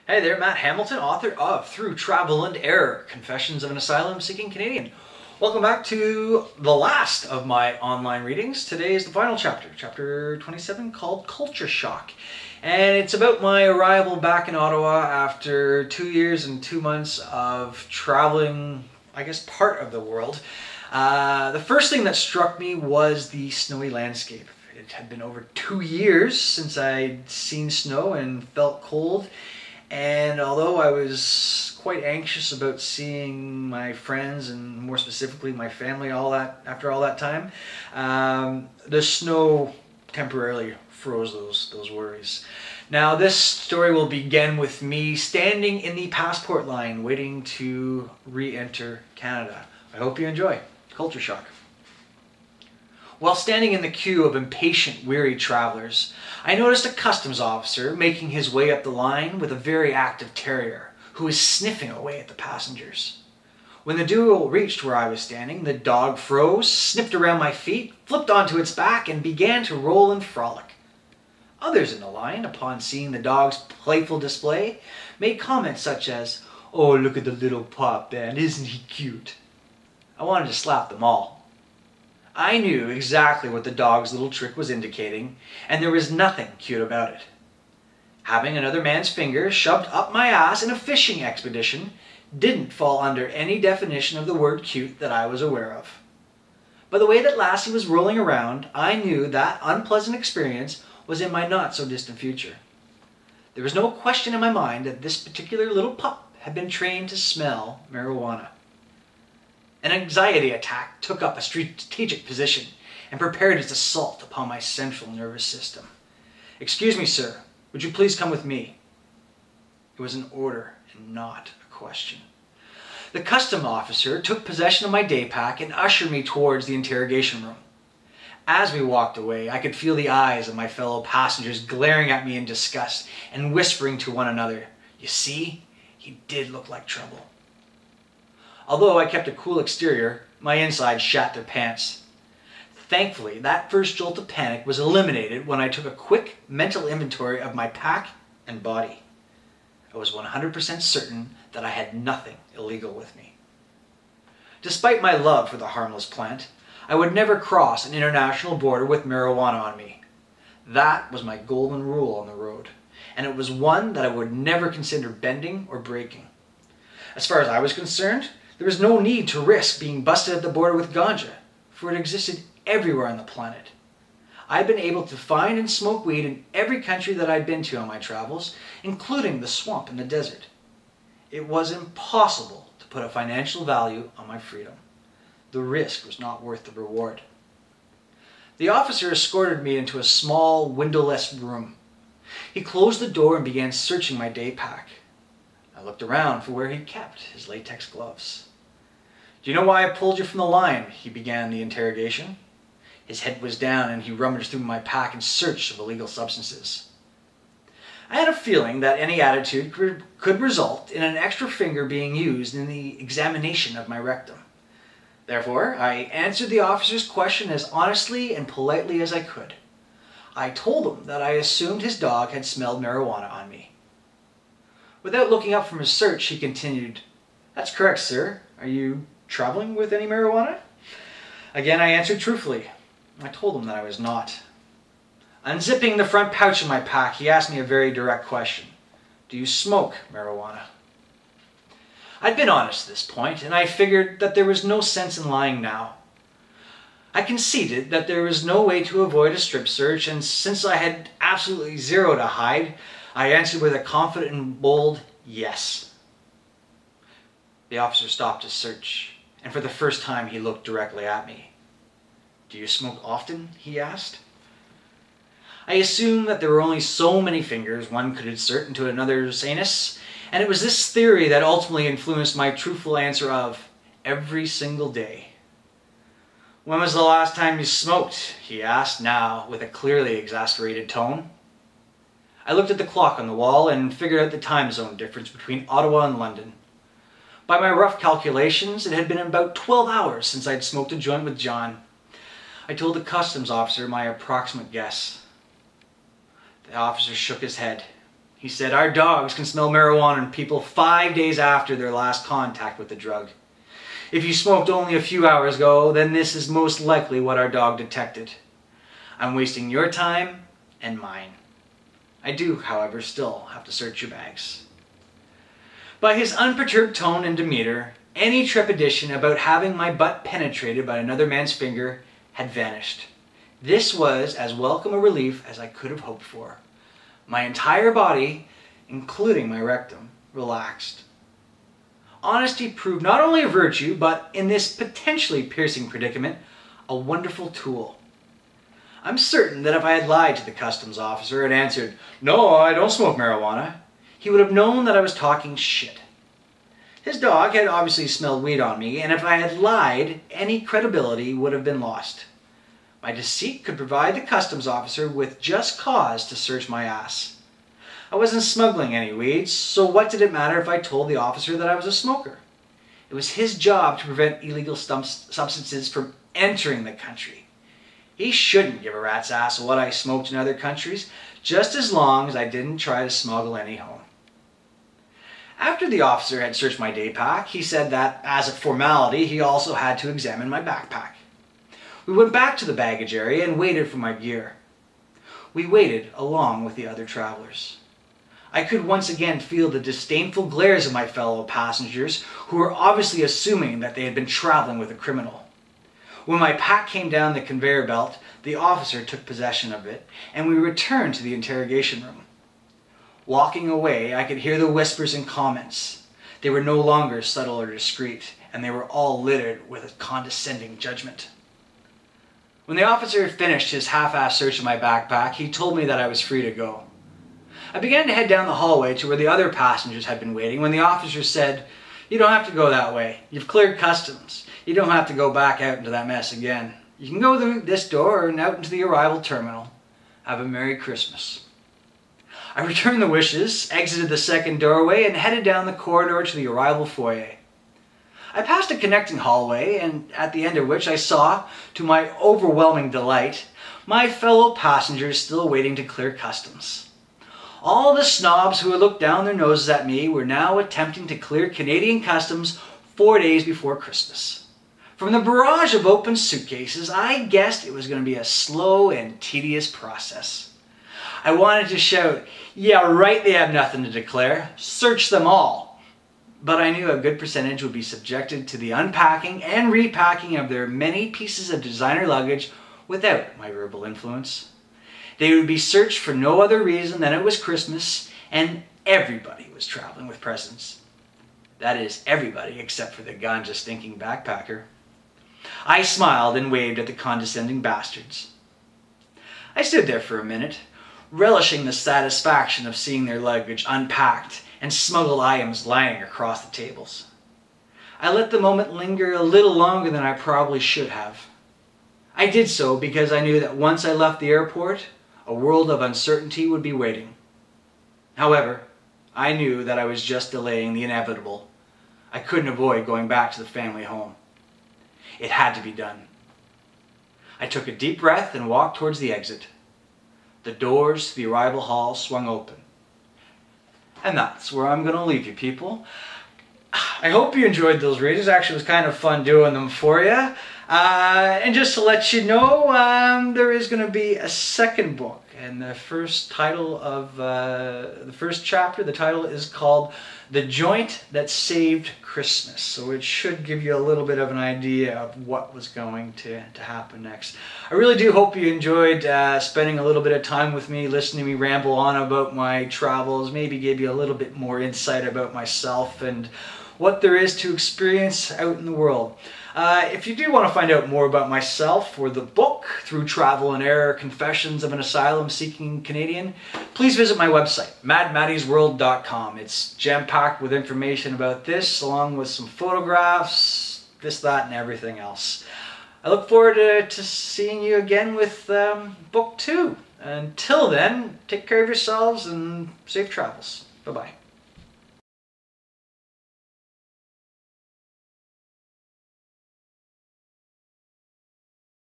Hey there, Matt Hamilton, author of Through Travel and Error, Confessions of an Asylum-Seeking Canadian. Welcome back to the last of my online readings. Today is the final chapter, chapter 27, called Culture Shock. And it's about my arrival back in Ottawa after 2 years and 2 months of traveling, I guess, part of the world. The first thing that struck me was the snowy landscape. It had been over 2 years since I'd seen snow and felt cold. And although I was quite anxious about seeing my friends and more specifically my family after all that time, the snow temporarily froze those worries. Now this story will begin with me standing in the passport line waiting to re-enter Canada. I hope you enjoy. Culture Shock. While standing in the queue of impatient, weary travelers, I noticed a customs officer making his way up the line with a very active terrier who was sniffing away at the passengers. When the duo reached where I was standing, the dog froze, sniffed around my feet, flipped onto its back, and began to roll and frolic. Others in the line, upon seeing the dog's playful display, made comments such as, "Oh, look at the little pup, and isn't he cute?" I wanted to slap them all. I knew exactly what the dog's little trick was indicating, and there was nothing cute about it. Having another man's finger shoved up my ass in a fishing expedition didn't fall under any definition of the word cute that I was aware of. By the way that Lassie was rolling around, I knew that unpleasant experience was in my not-so-distant future. There was no question in my mind that this particular little pup had been trained to smell marijuana. An anxiety attack took up a strategic position and prepared its assault upon my central nervous system. "Excuse me, sir. Would you please come with me?" It was an order and not a question. The custom officer took possession of my day pack and ushered me towards the interrogation room. As we walked away, I could feel the eyes of my fellow passengers glaring at me in disgust and whispering to one another, "You see, he did look like trouble." Although I kept a cool exterior, my inside shat their pants. Thankfully, that first jolt of panic was eliminated when I took a quick mental inventory of my pack and body. I was 100% certain that I had nothing illegal with me. Despite my love for the harmless plant, I would never cross an international border with marijuana on me. That was my golden rule on the road, and it was one that I would never consider bending or breaking. As far as I was concerned, there was no need to risk being busted at the border with ganja, for it existed everywhere on the planet. I'd been able to find and smoke weed in every country that I'd been to on my travels, including the swamp and the desert. It was impossible to put a financial value on my freedom. The risk was not worth the reward. The officer escorted me into a small, windowless room. He closed the door and began searching my day pack. I looked around for where he kept his latex gloves. "Do you know why I pulled you from the line?" he began the interrogation. His head was down and he rummaged through my pack in search of illegal substances. I had a feeling that any attitude could result in an extra finger being used in the examination of my rectum. Therefore, I answered the officer's question as honestly and politely as I could. I told him that I assumed his dog had smelled marijuana on me. Without looking up from his search, he continued, "That's correct, sir. Are you traveling with any marijuana?" Again, I answered truthfully. I told him that I was not. Unzipping the front pouch of my pack, he asked me a very direct question. "Do you smoke marijuana?" I'd been honest at this point, and I figured that there was no sense in lying now. I conceded that there was no way to avoid a strip search, and since I had absolutely zero to hide, I answered with a confident and bold yes. The officer stopped his search, and for the first time he looked directly at me. "Do you smoke often?" he asked. I assumed that there were only so many fingers one could insert into another's anus, and it was this theory that ultimately influenced my truthful answer of every single day. "When was the last time you smoked?" he asked, now with a clearly exasperated tone. I looked at the clock on the wall and figured out the time zone difference between Ottawa and London. By my rough calculations, it had been about 12 hours since I'd smoked a joint with John. I told the customs officer my approximate guess. The officer shook his head. He said our dogs can smell marijuana in people 5 days after their last contact with the drug. If you smoked only a few hours ago, then this is most likely what our dog detected. I'm wasting your time and mine. I do, however, still have to search your bags. By his unperturbed tone and demeanor, any trepidation about having my butt penetrated by another man's finger had vanished. This was as welcome a relief as I could have hoped for. My entire body, including my rectum, relaxed. Honesty proved not only a virtue, but in this potentially piercing predicament, a wonderful tool. I'm certain that if I had lied to the customs officer and answered, "No, I don't smoke marijuana," he would have known that I was talking shit. His dog had obviously smelled weed on me, and if I had lied, any credibility would have been lost. My deceit could provide the customs officer with just cause to search my ass. I wasn't smuggling any weeds, so what did it matter if I told the officer that I was a smoker? It was his job to prevent illegal substances from entering the country. He shouldn't give a rat's ass what I smoked in other countries, just as long as I didn't try to smuggle any home. After the officer had searched my day pack, he said that, as a formality, he also had to examine my backpack. We went back to the baggage area and waited for my gear. We waited along with the other travelers. I could once again feel the disdainful glares of my fellow passengers, who were obviously assuming that they had been traveling with a criminal. When my pack came down the conveyor belt, the officer took possession of it, and we returned to the interrogation room. Walking away, I could hear the whispers and comments. They were no longer subtle or discreet, and they were all littered with a condescending judgment. When the officer finished his half-assed search of my backpack, he told me that I was free to go. I began to head down the hallway to where the other passengers had been waiting when the officer said, "You don't have to go that way. You've cleared customs. You don't have to go back out into that mess again. You can go through this door and out into the arrival terminal. Have a Merry Christmas." I returned the wishes, exited the second doorway, and headed down the corridor to the arrival foyer. I passed a connecting hallway, and at the end of which I saw, to my overwhelming delight, my fellow passengers still waiting to clear customs. All the snobs who had looked down their noses at me were now attempting to clear Canadian customs 4 days before Christmas. From the barrage of open suitcases, I guessed it was going to be a slow and tedious process. I wanted to shout, "Yeah, right, they have nothing to declare. Search them all." But I knew a good percentage would be subjected to the unpacking and repacking of their many pieces of designer luggage without my verbal influence. They would be searched for no other reason than it was Christmas and everybody was traveling with presents. That is, everybody except for the ganja-stinking backpacker. I smiled and waved at the condescending bastards. I stood there for a minute, relishing the satisfaction of seeing their luggage unpacked and smuggled items lying across the tables. I let the moment linger a little longer than I probably should have. I did so because I knew that once I left the airport, a world of uncertainty would be waiting. However, I knew that I was just delaying the inevitable. I couldn't avoid going back to the family home. It had to be done. I took a deep breath and walked towards the exit. The doors to the arrival hall swung open. And that's where I'm going to leave you, people. I hope you enjoyed those readings. Actually, it was kind of fun doing them for you. And just to let you know, there is going to be a second book. And the first title of the first chapter, the title is called "The Joint That Saved Christmas." So it should give you a little bit of an idea of what was going to happen next. I really do hope you enjoyed spending a little bit of time with me, listening to me ramble on about my travels, maybe gave you a little bit more insight about myself and what there is to experience out in the world. If you do want to find out more about myself or the book, Through Travel and Error, Confessions of an Asylum-Seeking Canadian, please visit my website, madmattiesworld.com. It's jam-packed with information about this, along with some photographs, this, that, and everything else. I look forward to seeing you again with book 2. Until then, take care of yourselves and safe travels. Bye-bye.